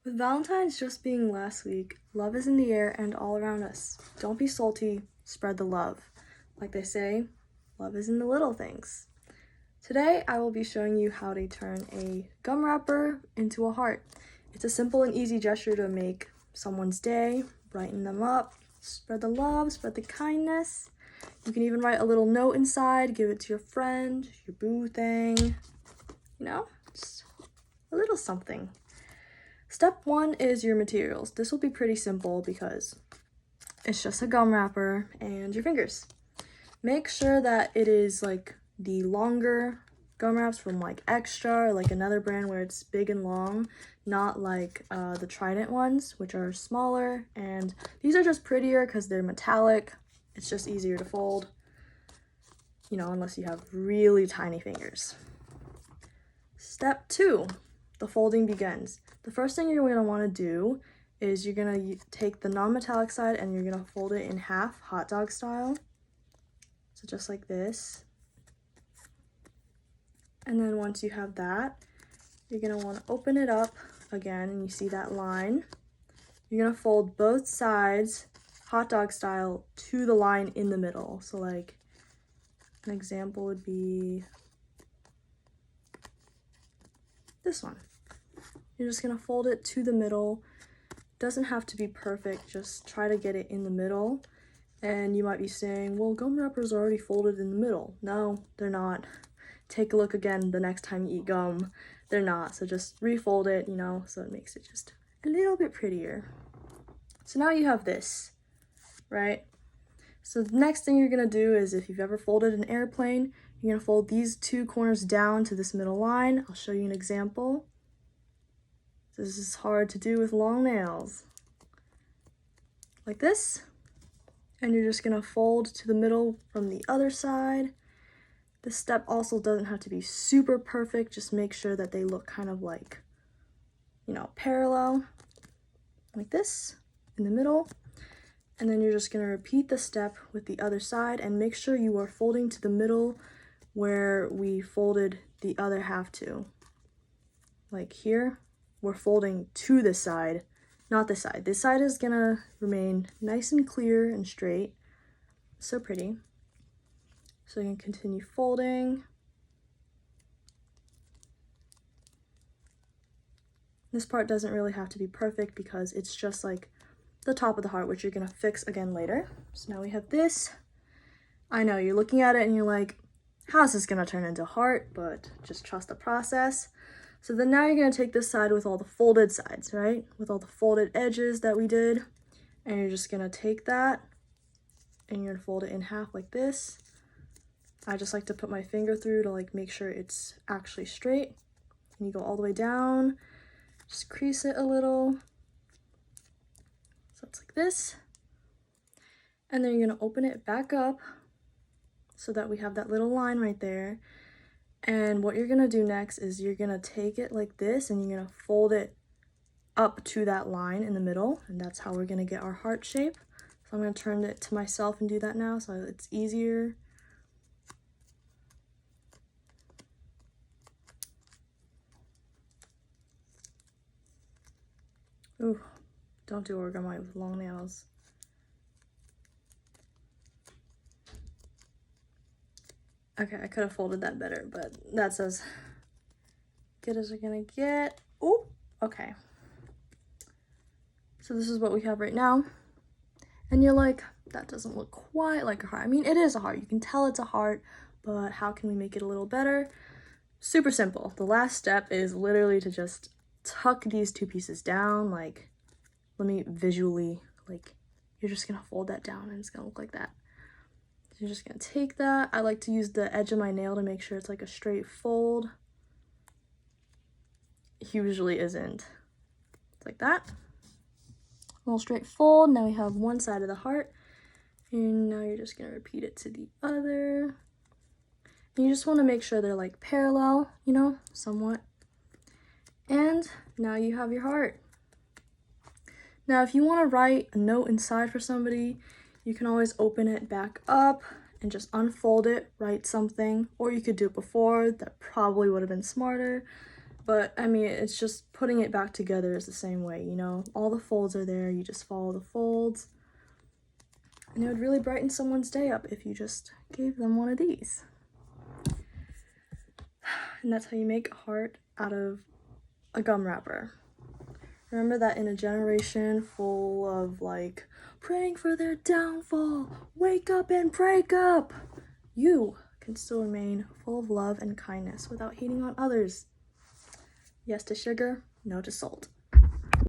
With Valentine's just being last week, love is in the air and all around us. Don't be salty, spread the love. Like they say, love is in the little things. Today, I will be showing you how to turn a gum wrapper into a heart. It's a simple and easy gesture to make someone's day, brighten them up, spread the love, spread the kindness. You can even write a little note inside, give it to your friend, your boo thing, just a little something. Step 1 is your materials. This will be pretty simple because it's just a gum wrapper and your fingers. Make sure that it is like the longer gum wraps from like Extra or like another brand where it's big and long, not like the Trident ones, which are smaller, and these are just prettier because they're metallic. It's just easier to fold, unless you have really tiny fingers. Step 2, the folding begins. The first thing you're going to want to do is you're going to take the non-metallic side and you're going to fold it in half, hot dog style. So just like this. And then once you have that, you're going to want to open it up again and you see that line. You're going to fold both sides, hot dog style, to the line in the middle. So like an example would be this one. You're just going to fold it to the middle. Doesn't have to be perfect, just try to get it in the middle. And you might be saying, well, gum wrappers are already folded in the middle. No, they're not. Take a look again the next time you eat gum. They're not, so just refold it, so it makes it just a little bit prettier. So now you have this, right? So the next thing you're gonna do is, if you've ever folded an airplane, you're gonna fold these two corners down to this middle line. I'll show you an example. This is hard to do with long nails. Like this. And you're just gonna fold to the middle from the other side. This step also doesn't have to be super perfect, just make sure that they look kind of like, parallel, like this, in the middle. And then you're just gonna repeat the step with the other side and make sure you are folding to the middle where we folded the other half to. Like here, we're folding to this side, not this side. This side is gonna remain nice and clear and straight. So pretty. So you can continue folding. This part doesn't really have to be perfect because it's just like the top of the heart, which you're gonna fix again later. So now we have this. I know you're looking at it and you're like, how's this gonna turn into a heart? But just trust the process. So then now you're gonna take this side with all the folded sides, right? With all the folded edges that we did. And you're just gonna take that and you're gonna fold it in half like this. I just like to put my finger through to like make sure it's actually straight. And you go all the way down, just crease it a little. So it's like this. And then you're gonna open it back up so that we have that little line right there. And what you're gonna do next is you're gonna take it like this and you're gonna fold it up to that line in the middle, and that's how we're gonna get our heart shape. So I'm gonna turn it to myself and do that now so it's easier. Ooh, don't do origami with long nails. Okay, I could have folded that better, but that's as good as we're gonna get. Ooh, okay. So this is what we have right now. And you're like, that doesn't look quite like a heart. I mean, it is a heart. You can tell it's a heart, but how can we make it a little better? Super simple. The last step is literally to just tuck these two pieces down. Like, let me visually, like, you're just gonna fold that down and it's gonna look like that. So you're just gonna take that. I like to use the edge of my nail to make sure it's like a straight fold. It usually isn't. It's like that. A little straight fold. Now we have one side of the heart. And now you're just gonna repeat it to the other. And you just wanna make sure they're like parallel, somewhat. And now you have your heart. Now, if you wanna write a note inside for somebody, you can always open it back up and just unfold it, write something, or you could do it before. That probably would have been smarter. But I mean, it's just putting it back together is the same way, you know? All the folds are there, you just follow the folds. And it would really brighten someone's day up if you just gave them one of these. And that's how you make a heart out of a gum wrapper. Remember that in a generation full of like, praying for their downfall, wake up and break up, you can still remain full of love and kindness without hating on others. Yes to sugar, no to salt.